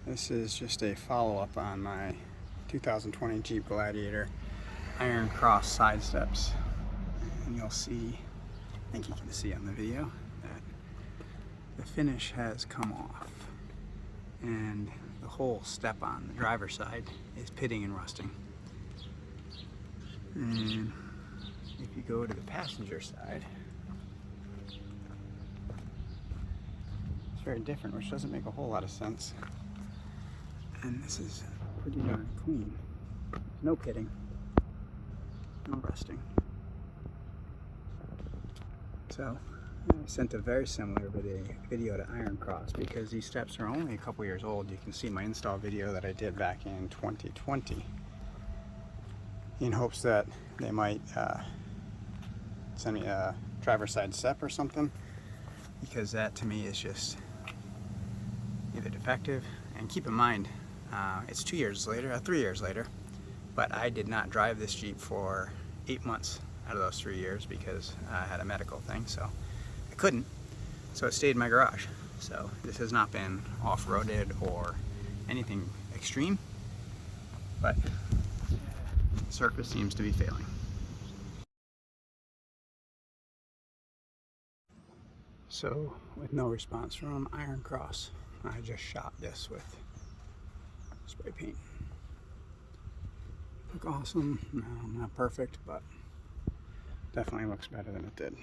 This is just a follow-up on my 2020 Jeep Gladiator Iron Cross side steps. And you'll see, I think you can see on the video, that the finish has come off. And the whole step on the driver's side is pitting and rusting. And if you go to the passenger side, it's very different, which doesn't make a whole lot of sense. And this is pretty darn clean. No pitting, no rusting. So I sent a very similar video to Iron Cross because these steps are only a couple years old. You can see my install video that I did back in 2020 in hopes that they might send me a driver's side step or something, because that to me is just either defective. And keep in mind, it's 3 years later, but I did not drive this Jeep for 8 months out of those 3 years because I had a medical thing, so I couldn't. So it stayed in my garage. So this has not been off-roaded or anything extreme, but the surface seems to be failing. So with no response from Iron Cross, I just shot this with spray paint. Look awesome. No, not perfect, but definitely looks better than it did.